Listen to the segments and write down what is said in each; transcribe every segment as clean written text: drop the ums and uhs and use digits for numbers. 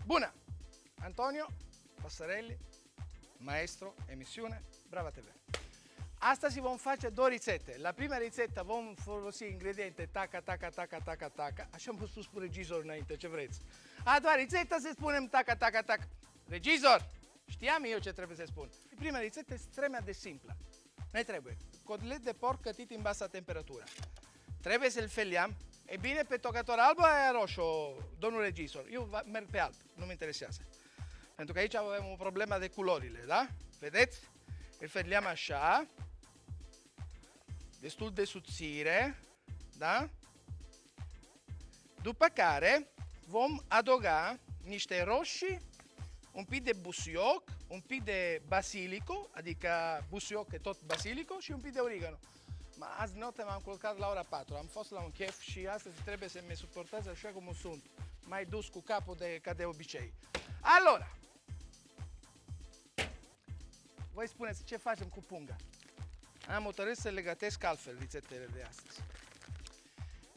Bună! Antonio Passarelli, maestro, emisiune, Brava TV. Astăzi vom face două rețete. La prima rețetă vom folosi ingrediente taca, taca, taca, taca, taca. Așa am spus regizor înainte, ce vreți. A doua rețetă să spunem taca, taca, taca. Regizor, știam eu ce trebuie să spun. Prima rețetă este extrem de simplă. Ne trebuie cotlet de porc cătit în basă temperatură. Trebuie să-l feliam. E bine, pe tocător alb sau roșu, domnul regizor? Eu merg pe alb, nu mă interesează. Pentru că aici avem o problemă de culorile, da? Vedeți? Îl feliam așa, destul de subțire, da? După care vom adăuga niște roșii, un pic de busuioc, un pic de basilico, adică busuioc e tot basilico și un pic de origano. Ma azi notte m-am culcat la ora 4, am fost la un chef și astăzi trebuie să mi suportați așa cum sunt, mai dus cu capul ca de obicei. Allora, voi spuneți ce facem cu punga. Am hotărât să le gătesc altfel rețetele de astăzi.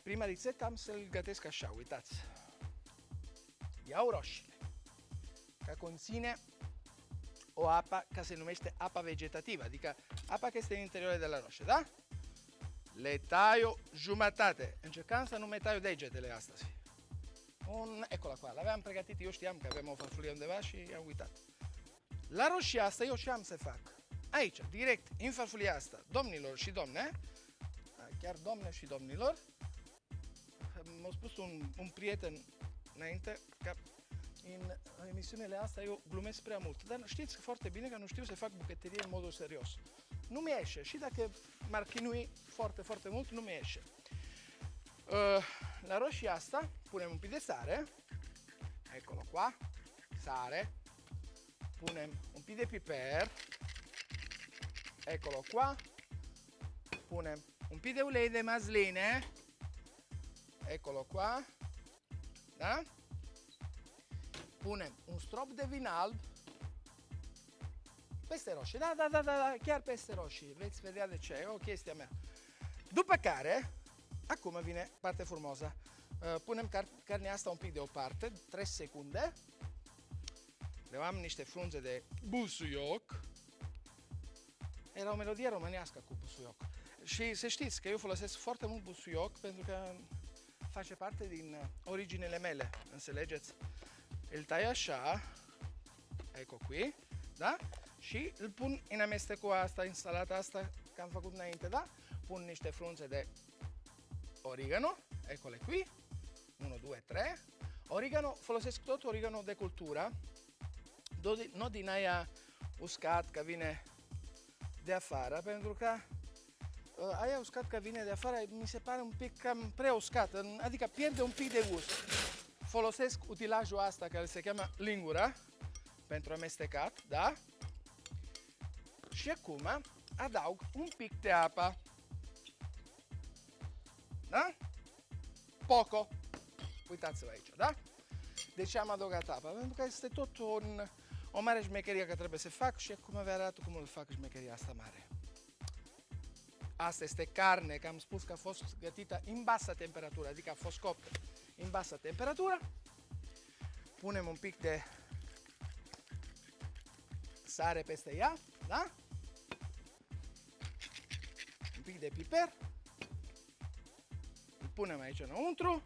Prima rețetă am să-l gătesc așa, uitați. Iau roșiile, care conține o apă care se numește apa vegetativă, adică apa care este în interiorul de la roșie, da? Le taio jumătate. Încercam să nu mai taio degetele astăzi. Eccola qua, l'aveam pregătit, eu știam că avem o farfurie undeva și am uitat. La roșia asta eu ce am să fac? Aici, direct, în farfulia asta, domnilor și domne, chiar domne și domnilor, m-a spus un prieten înainte că în emisiunile astea eu glumesc prea mult, dar știți foarte bine că nu știu să fac bucătărie în modul serios. Nu mi ieșe și dacă m-ar chinui foarte, foarte mult, nu mi ieșe. La roșia asta punem un pic de sare, eccolo qua, sare, punem un pic de piper, eccolo qua, punem un pic de ulei de mazline, eccolo qua, da? Punem un strop de vin alb peste roșii, da, chiar peste roșii, veți vedea de ce, e o chestie mea. După care, acum vine partea frumoasă, punem carnea asta un pic deoparte, 3 secunde, levam niște frunze de busuioc, era o melodie românească cu busuioc. Și să știți că eu folosesc foarte mult busuioc pentru că face parte din originele mele, înțelegeți? Îl tai așa, ecco qui, da? Și îl pun în amestecul asta, în salata asta că am făcut înainte, da? Pun niște frunze de origano, eccole qui, 1, 2, 3. Origano, folosesc tot origano de cultură, nu din aia uscat că vine de afară, pentru că aia uscat că vine de afară mi se pare un pic cam prea uscat, adică pierde un pic de gust. Folosesc utilajul asta care se cheamă lingura pentru amestecat, da? Și acum adaug un pic de apă, da? Poco. Uitați-vă aici, da? De ce am adăugat apă? Pentru că este tot o mare șmecherie care trebuie să fac și acum vă arăt cum îl fac șmecheria asta mare. Asta este carne, că am spus că a fost gătită în basă temperatură, adică a fost coptă în basă temperatură. Punem un pic de sare peste ea, da? Un pic de piper. Îl punem aici înăuntru.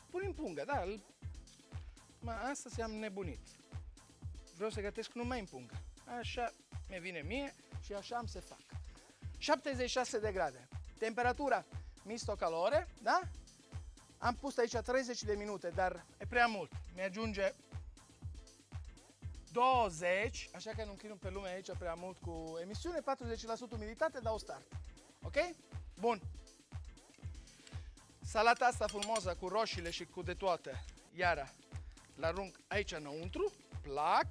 Punem pungă, da? Astăzi am nebunit. Vreau să gătesc numai în pungă. Așa mi vine mie și așa am să fac. 76 de grade. Temperatura misto-calore, da? Am pus aici 30 de minute, dar e prea mult. Mi-ajunge 20, așa că nu chinui pe lume aici prea mult cu emisiune, 40% umiditate, dau start. Ok? Bun. Salata asta frumoasă cu roșiile și cu de toate, iară, l-arunc aici înăuntru, plac,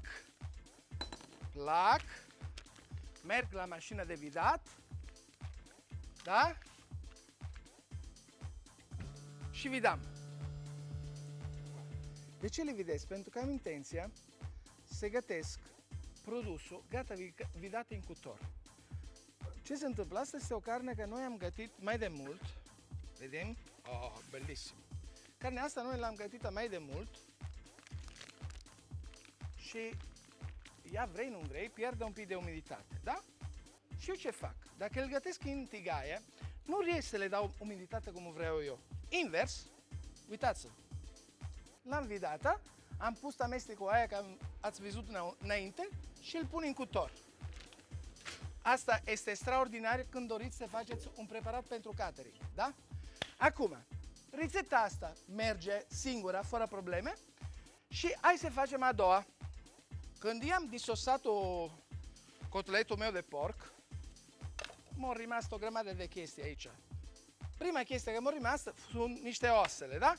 merg la mașina de vidat, da? Și vidam. De ce le videz? Pentru că am intenția să gătesc produsul gata vidat în cuptor. Ce se întâmplă? Asta este o carne că noi am gătit mai de mult. Vedem? Oh, bellissimo. carnea asta noi l-am gătită mai de mult și ea, vrei, nu vrei, pierde un pic de umiditate, da? Și eu ce fac? Dacă îl gătesc în tigaie, nu riesc să le dau umiditate cum vreau eu. Invers, uitați-vă, l-am vidată, am pus amestecul aia, că ați văzut înainte, și îl pun în cuptor. Asta este extraordinar când doriți să faceți un preparat pentru catering, da? Acum, rețeta asta merge singură, fără probleme, și hai să facem a doua. Când i-am disosat cotletul meu de porc, m-au rămas o grămadă de chestii aici. Prima chestie că m-au rămas sunt niște osele, da?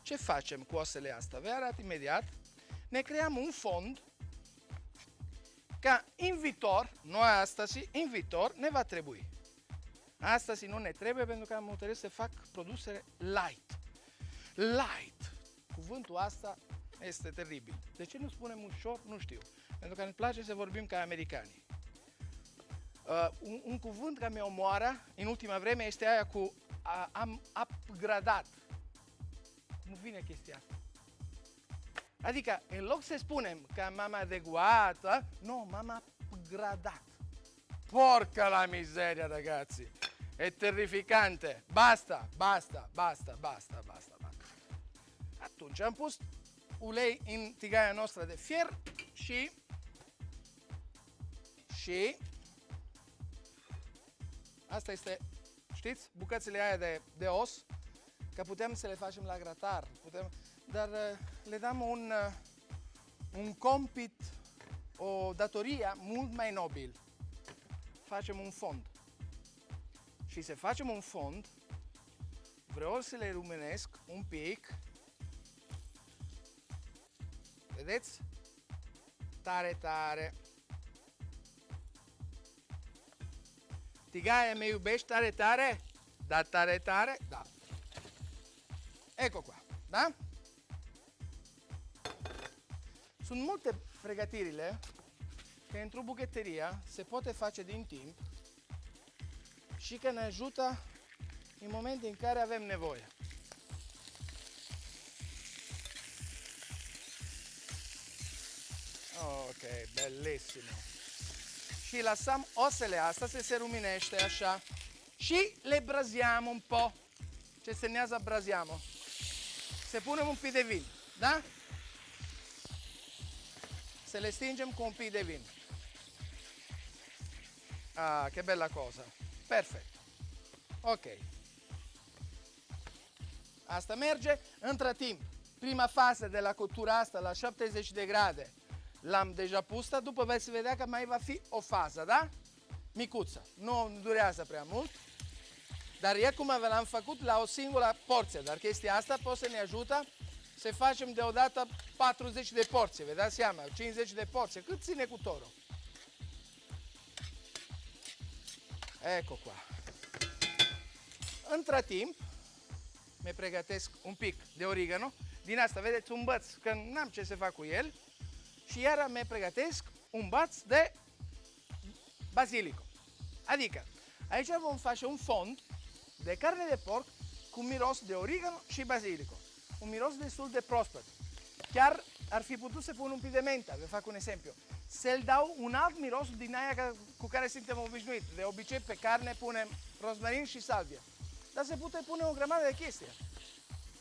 Ce facem cu osele astea? Vă arăt imediat. Ne creăm un fond ca în viitor, noi astăzi, în viitor, ne va trebui. Astăzi nu ne trebuie pentru că am hotărât să fac produse light. Light. Cuvântul asta este teribil. De ce nu spunem ușor? Nu știu. Pentru că ne place să vorbim ca americanii. Un cuvânt care mi omoară în ultima vreme este aia cu am upgradat. Cum vine chestia asta? Adică, în loc să spunem că m-am adeguat, nu, m-am upgradat. Porca la miseria, ragazzi! E terrificante! Basta, basta, basta, basta, basta, basta. Atunci am pus ulei în tigaia noastră de fier și asta este, știți, bucățile aia de os, că putem să le facem la gratar, dar le dăm un compit, o datorie mult mai nobil. Facem un fond. Și să facem un fond, vreau să le rumenesc un pic. Vedeți? Tare, tare. Tigaia, mi iubești tare, tare? Da, tare, tare? Da. Ecco qua, da? Sunt multe pregătirile că într-o bucătărie se poate face din timp și că ne ajută în momentul în care avem nevoie. Ok, bellissimo. Și lăsăm osele astea să se ruminește așa și le braziamo un po'. Ce semnează braziamo? Se punem un pic de vin, da? Se le stingem cu un pic de vin. Ah, che bella cosa. Perfetto. Ok. Asta merge. Între timp, prima fază de la cottura asta la 70 de grade l-am deja pusă, după veți vedea că mai va fi o fază, da? Micuță. Nu durează prea mult. Dar e cum l-am făcut la o singură porție. Dar chestia asta poate să ne ajută să facem deodată 40 de porții. Vă dați seama? 50 de porții. Cât ține cuptorul? Ecco qua. Între timp, mi pregătesc un pic de origano. Din asta, vedeți, un băț, că n-am ce să fac cu el. Și iară mi pregătesc un băț de bazilico. Adică, aici vom face un fond de carne de porc cu miros de origano și bazilico. Un miros destul de proaspăt. Chiar ar fi putut să pun un pic de menta, vă fac un exemplu. Să-l dau un alt miros din aia cu care suntem obișnuiți. De obicei pe carne punem rozmarin și salvie. Dar se poate pune o grămadă de chestii.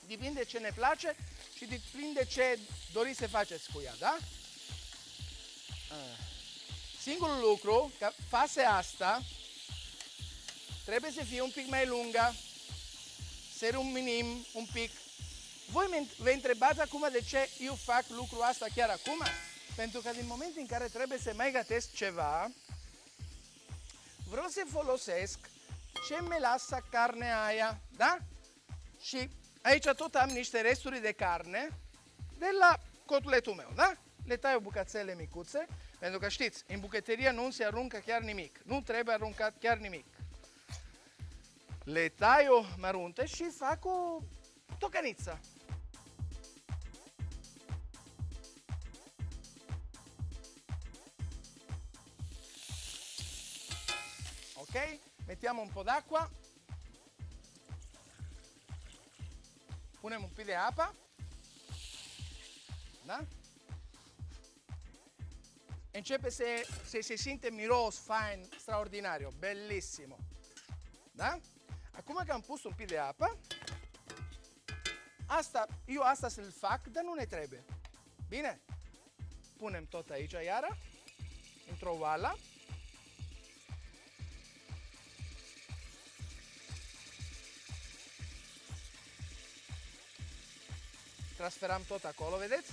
Depinde ce ne place și depinde ce doriți să faceți cu ea, da? Singurul lucru, că faza asta trebuie să fie un pic mai lungă, să ruminim un pic. Voi vă întrebați acum de ce eu fac lucrul asta chiar acum? Pentru că din momentul în care trebuie să mai gătesc ceva, vreau să folosesc ce mi lasă carnea aia, da? Și aici tot am niște resturi de carne de la cotletul meu, da? Le tai o bucățele micuțe, pentru că știți, în bucătărie nu se aruncă chiar nimic. Nu trebuie aruncat chiar nimic. Le taio mărunte și fac o tocăniță. Ok? Mettiamo un po' d'acqua. Punem un pic de apă. Da? Începe să se simte miros fain, straordinario, bellissimo. Da? Acum că am pus un pic de apă, eu asta să-l fac, dar nu ne trebuie. Bine? Punem tot aici iară, într-o oală. Transferăm tot acolo, vedeți?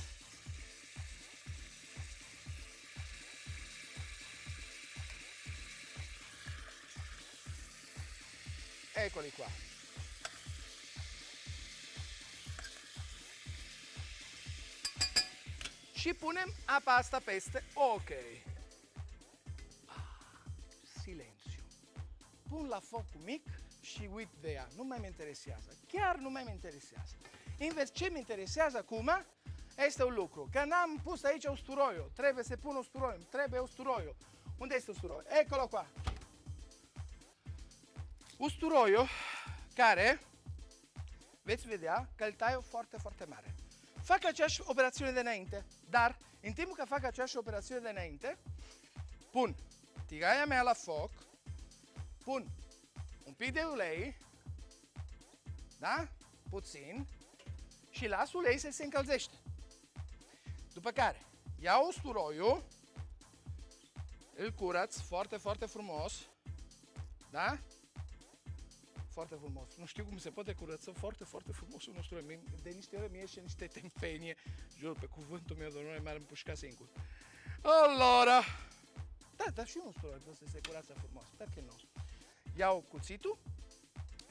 Eccoli qua. Și punem apa asta peste. Ok. Silențiu. Pun la focul mic și uit de ea. Nu mai mă interesează. Chiar nu mai mă interesează. Invers, ce mă interesează acum este un lucru. Că n-am pus aici usturoiul. Trebuie să pun usturoiul. Trebuie usturoiul. Unde este usturoiul? Eccolo qua. Usturoiul care, veți vedea, că îl tai foarte, foarte mare. Fac aceeași operațiune de înainte, dar în timpul că fac aceeași operațiune de înainte, pun tigaia mea la foc, pun un pic de ulei, da? Puțin, și las ulei să se încălzește. După care, iau usturoiul, îl curăț foarte, foarte frumos, da? Foarte frumos. Nu știu cum se poate curăța foarte, foarte frumos un usturoi. De niște ori mi ieșe niște tâmpenie. Jur, pe cuvântul meu, domnule, m-ar împușca singur. Allora. Da, dar și un usturoi poate să se curăță frumos. Perché nu? Iau cuțitul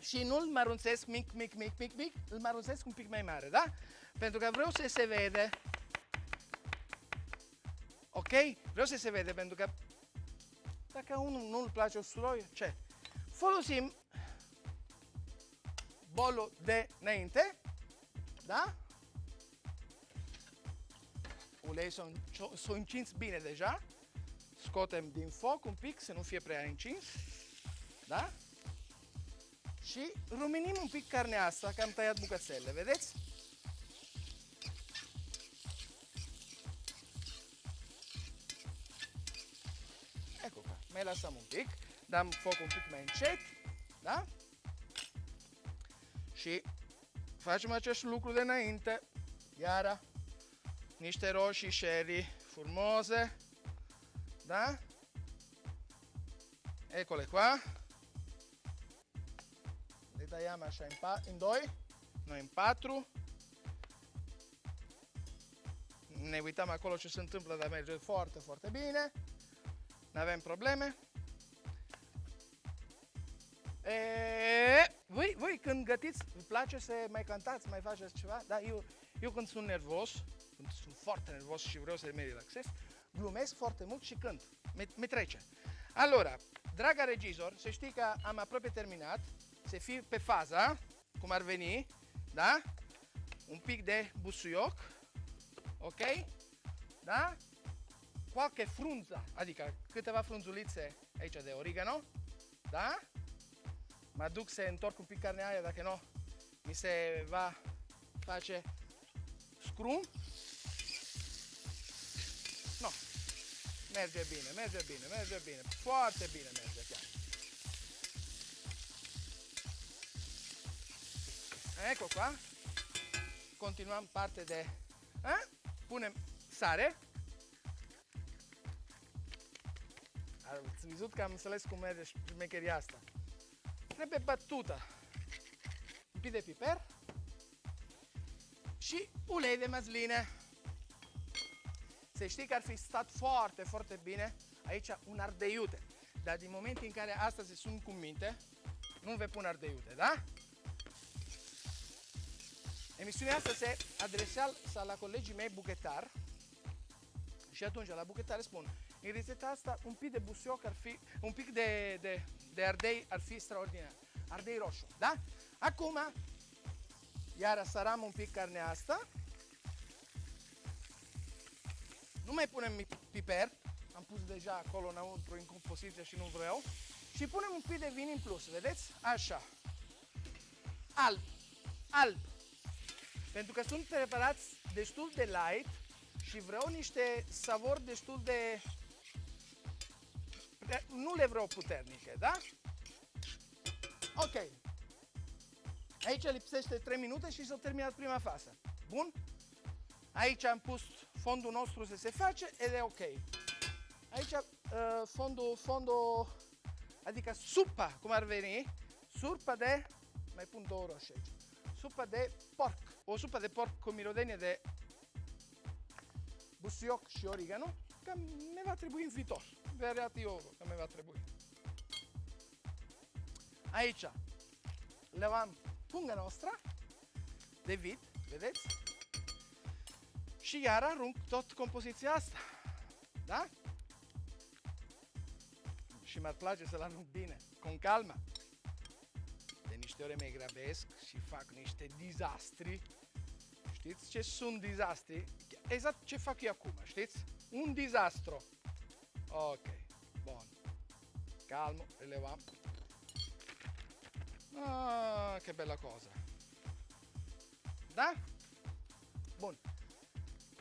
și nu-l mărunțesc mic, îl mărunțesc un pic mai mare, da? Pentru că vreau să se vede. Ok? Vreau să se vede, pentru că dacă unul nu-l place usturoi, ce? Folosim bolul de înainte, da? Ulei s-o încins bine deja. Scotem din foc un pic, să nu fie prea încins, da? Și rumenim un pic carnea asta, că am tăiat bucățele, vedeți? Ecco qua, mai lăsăm un pic, dăm foc un pic mai încet, da? Și facem acest lucru de înainte, iară, niște roșii sherry frumoase, da? Eccole qua. Le tagliamo așa in doi, noi in patru. Ne uităm acolo ce se întâmplă, dar merge foarte, foarte bine. Nu avem probleme. Voi când gătiți, vă place să mai cantați, mai faceți ceva? Da, eu când sunt nervos, când sunt foarte nervos și vreau să mă relaxez, glumesc foarte mult și cânt. Mi trece. Allora, draga regizor, să știi că am aproape terminat, să fii pe faza, cum ar veni, da? Un pic de busuioc, ok? Da? Qualche frunza, adică câteva frunzulițe aici de origano, da? Mă duc să întorc un pic carnea aia, dacă nu, mi se va face scrum. No, merge bine, merge bine, merge bine, foarte bine merge chiar. Ecco qua, continuăm parte de, punem sare. Ați văzut că am înțeles cum merge șmecheria asta. Trebuie bătută. Un pic de piper și ulei de măsline. Să știi că ar fi stat foarte, foarte bine aici un ardei iute. Dar din momentul în care astăzi sunt cu minte, nu vei pune ardei iute, da? Emisiunea asta se adresează la colegii mei buchetari și atunci la buchetari spun, în rețeta asta un pic de busuioc ar fi, un pic de ardei ar fi extraordinar. Ardei roșu, da? Acum, iar săram un pic carnea asta. Nu mai punem piper, am pus deja acolo înăuntru în compoziție și nu vreau. Și punem un pic de vin în plus, vedeți? Așa. Alb, alb, Pentru că sunt preparați destul de light și vreau niște savori destul de... Nu le vreau puternice, da? Ok. Aici lipsește 3 minute și s-a terminat prima fază. Bun? Aici am pus fondul nostru să se face, ed e ok. Aici fondul, adică supa, cum ar veni, supa de, mai pun 2 roșii aici, supa de porc, o supă de porc cu mirodenie de busuioc și origano, că mi va trebui în viitor. Vă arăt eu că mi va trebui. Aici levăm punga noastră de vit, vedeți? Și iar arunc tot compoziția asta, da? Și mi-ar place să-l arunc bine, cu calma. De niște ore mi grabesc și fac niște dizastri. Știți ce sunt dizastri? Exact ce fac eu acum, știți? Un dizastru. Ok, bun. Calmo, elevăm. Ah, che bella cosa. Da? Bun.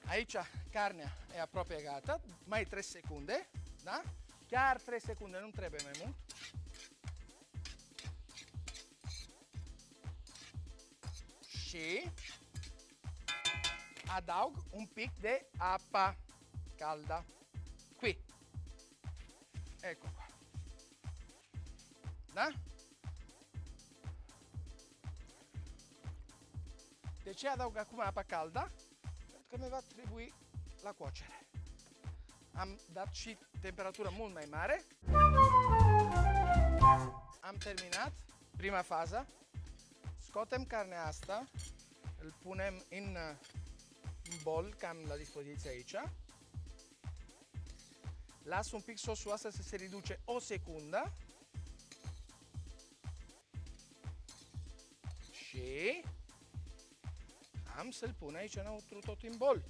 Aici carnea e aproape gata, mai 3 secunde, da? Chiar 3 secunde, nu trebuie mai mult. Și adaug un pic de apa caldă. Qui. Ecco qua. Da? De ce adaug acum apa caldă? Pentru că mi va trebui la cuocere. Am dat și temperatură mult mai mare. Am terminat prima fază. Scotem carnea asta, îl punem în bol, cam la dispoziție aici. Las un pic sosul ăsta să se riduce o secundă. Și am să-l pun aici înăuntru tot în bol.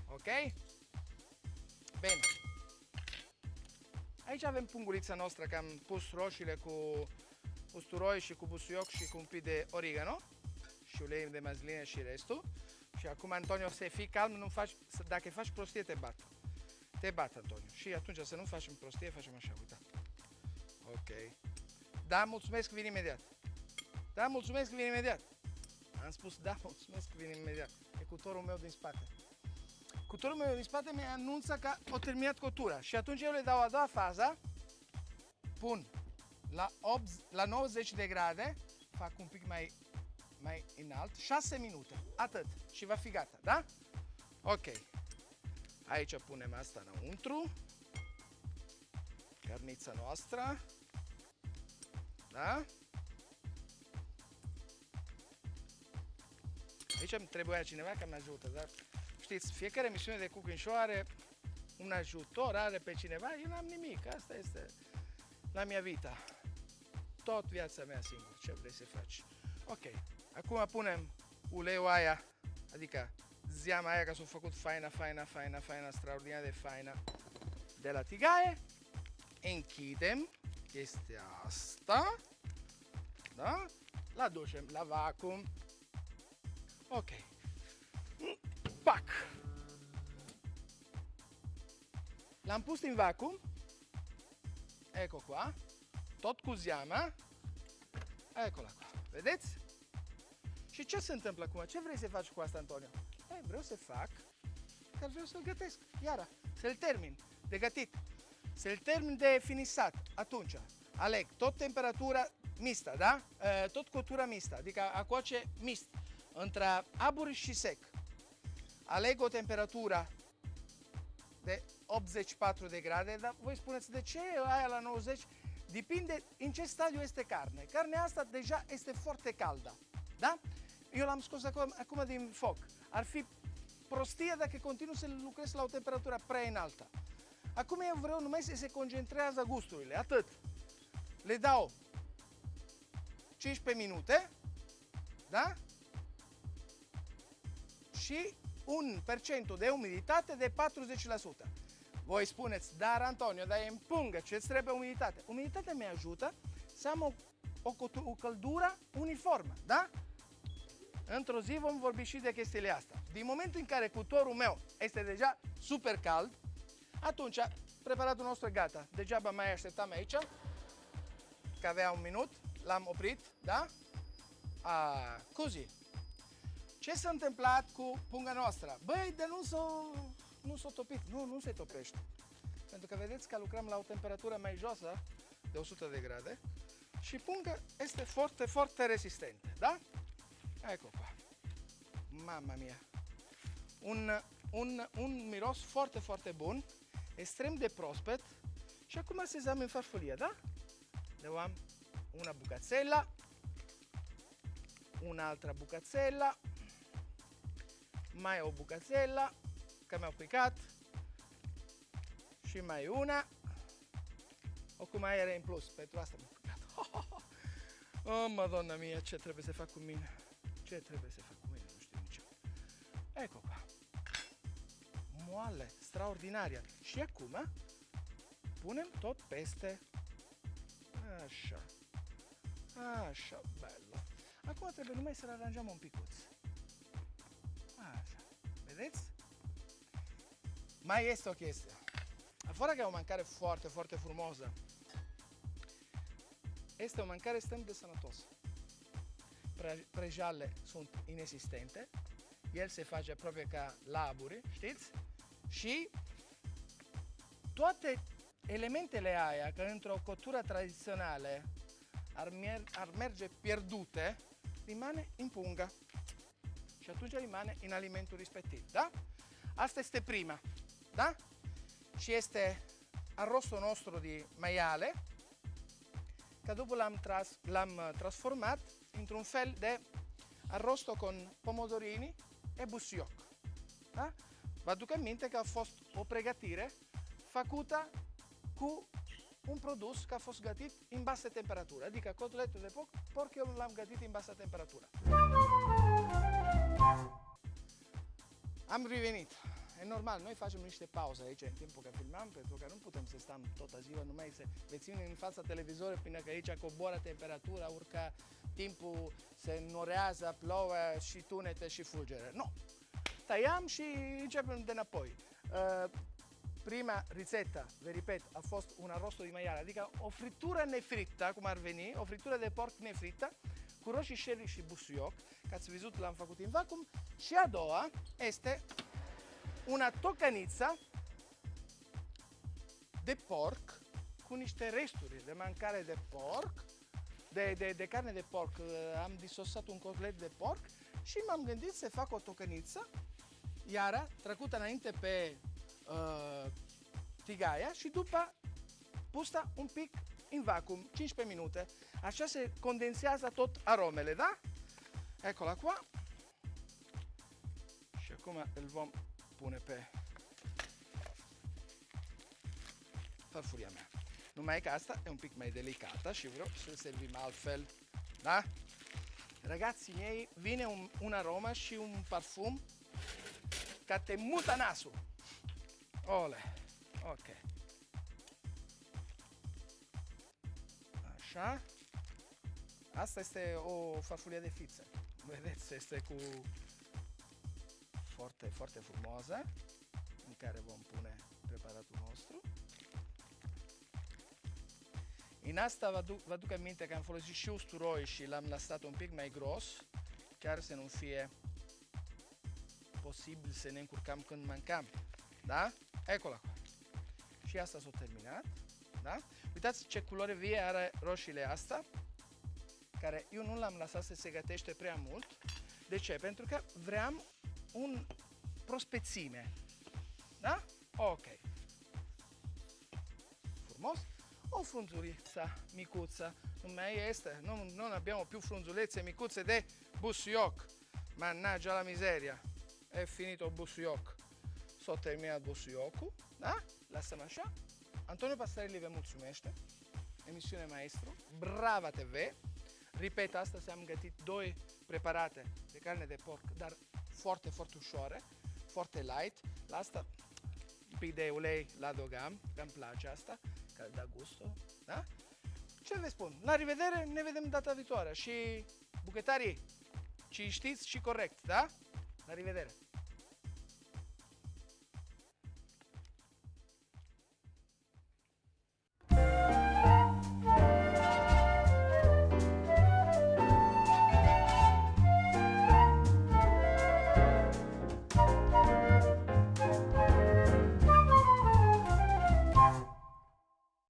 Ok? Bine. Aici avem pungurița noastră, că am pus roșiile cu usturoi și cu busuioc și cu un pic de origano și ulei de mazline și restul. Și acum, Antonio, să fii calm, nu faci, dacă faci prostie, te bat. Te bat, Antonio. Și atunci, să nu facem prostie, facem așa, uita. Ok. Da, mulțumesc că vin imediat. Da, mulțumesc că vin imediat. Am spus, da, mulțumesc că vin imediat. E cutorul meu din spate. Cutorul meu din spate mi anunță că a terminat cotura și atunci eu le dau a doua fază, pun la 90 de grade, fac un pic mai înalt, 6 minute, atât și va fi gata, da? Ok. Aici punem asta înăuntru, carnița noastră, da? Aici îmi trebuia cineva că mi ajută, dar știți, fiecare emisiune de Cooking Show are un ajutor, are pe cineva, eu n-am nimic, asta este la mia vita. Tot viața mea singur, ce vrei să faci. Ok, acum punem uleiul aia, adică zeama aia că s-a făcut faina, straordinar de faina de la tigaie. Închidem chestia asta, da? La ducem la vacuum. Ok. Pac! L-am pus în vacuum. Ecco qua. Tot cu zeama. Eccola qua. Vedeți? Și ce se întâmplă acum? Ce vrei să faci cu asta, Antonio? Vreau să fac, că vreau să-l gătesc. Iară, să-l termin de gătit. Să-l termin de finisat. Atunci, aleg tot temperatura mistă, da? Tot cottura mistă, adică a coace mist, între abur și sec. Aleg o temperatură de 84 de grade, dar voi spuneți de ce aia la 90? Depinde în ce stadiu este carne. Carnea asta deja este foarte caldă, da? Eu l-am scos acum din foc. Ar fi prostie dacă continuu să lucrez la o temperatură prea înaltă. Acum eu vreau numai să se concentrează gusturile, atât. Le dau 15 minute, da? Și un percentul de umiditate de 40%. Voi spuneți, dar Antonio, dar e în pungă, ce-ți trebuie umiditate? Umiditatea mi ajută să am o o căldură uniformă, da? Într-o zi vom vorbi și de chestiile astea. Din momentul în care cuptorul meu este deja super cald, atunci preparatul nostru e gata. Degeaba mai așteptam aici, că avea un minut, l-am oprit, da? Così. Ce s-a întâmplat cu punga noastră? Băi, de nu s-a topit. Nu se topește. Pentru că vedeți că lucrăm la o temperatură mai josă de 100 de grade și punga este foarte, foarte rezistentă, da? Ecco qua. Mamma mia. Un miros foarte, foarte bun, extrem de proaspăt și acum sezam în farfulie, da? Luăm una bucățelă, un'altra bucățelă, mai o bucățelă, că mi-au picat, și mai una. Acum era în plus, pentru asta mi-a picat. Oh, Madonna mia, ce trebuie să fac cu mine? Ce trebuie să fac cu mine? Nu știu nici eu. Ecco qua. Moale, straordinaria. Și acum punem tot peste. Așa. Așa, bello. Acum trebuie numai să-l aranjăm un picuț. Așa. Vedeți? Mai este o chestie. Afară că e o mâncare foarte, foarte frumoasă, este o mâncare extrem de sănătoasă. Prejale sunt inexistente, el se face proprio ca laburi, știți? Și toate elementele aia, că într-o cottură tradițională ar merge pierdute, rimane în punga. Și atunci rimane în alimentul respectiv, da? Asta este prima, da? Și este arrostul nostru di maiale, che dopo l'am trasformat într-un fel de arrosto con pomodorini e busioc. Da? Vă aduc aminte că a fost o pregătire făcută cu un produs care a fost gătit în basă temperatură, adică cotletul de porc eu l-am gătit în basă temperatură. Am revenit. E normal, noi facem niște pauze aici în timpul că filmăm, pentru că nu putem să stăm toată ziua numai să vețim în fața televizorului până că aici coboară temperatura, urcă timpul, se înnorează, plouă și tunete și fulgere. Nu! Tăiam și începem de înapoi. Prima rețetă, vă repet, a fost un arrosto di maiale, adică o fritură nefrită, cum ar veni, o fritură de porc nefrită, cu roșii sherry și busuioc, că ați văzut l-am făcut în vacuum, și a doua este una tocăniță de porc cu niște resturi de mâncare de porc, de carne de porc. Am disosat un cotlet de porc și m-am gândit să fac o tocăniță, iară, trecută înainte pe tigaia și după pusă un pic în vacuum, 15 minute. Așa se condensează tot aromele, da? Eccola qua. Și acum îl vom pune pe farfuria mea. Numai că asta e un pic mai delicată și vreau să servim altfel, da? Ragazzi miei, vine un aroma și un parfum ca te mută nasul. Ole, ok. Așa. Asta este o farfurie de fiță. Vedeți, este cu foarte, foarte frumoasă, în care vom pune preparatul nostru. În asta vă aduc aminte că am folosit și usturoi și l-am lăsat un pic mai gros, chiar să nu fie posibil să ne încurcăm când mâncăm. Da? Eccola qua. Și asta s-a terminat. Da? Uitați ce culoare vie are roșiile astea, care eu nu l-am lăsat să se gătește prea mult. De ce? Pentru că vreau un prospețime. Da? Ok. Frumos. O frunzuliță micuță. Nu mai este. Nu abbiamo più frunzulețe micuțe de busuioc. Mannaggia la miseria. È finito il busuioc. S-a terminat busuiocul. Da? Lasăm așa. Antonio Pastarelli vă mulțumește. Emisiune Maestru. Brava TV. Repet, astăzi am gătit două preparate de carne de porc, dar foarte, foarte ușoare, foarte light. La asta un pic de ulei la adăugam, că îmi place asta, că dă gusto. Da? Ce vă spun? La revedere, ne vedem data viitoare. Și bucătarii, ci știți și corect, da? La revedere!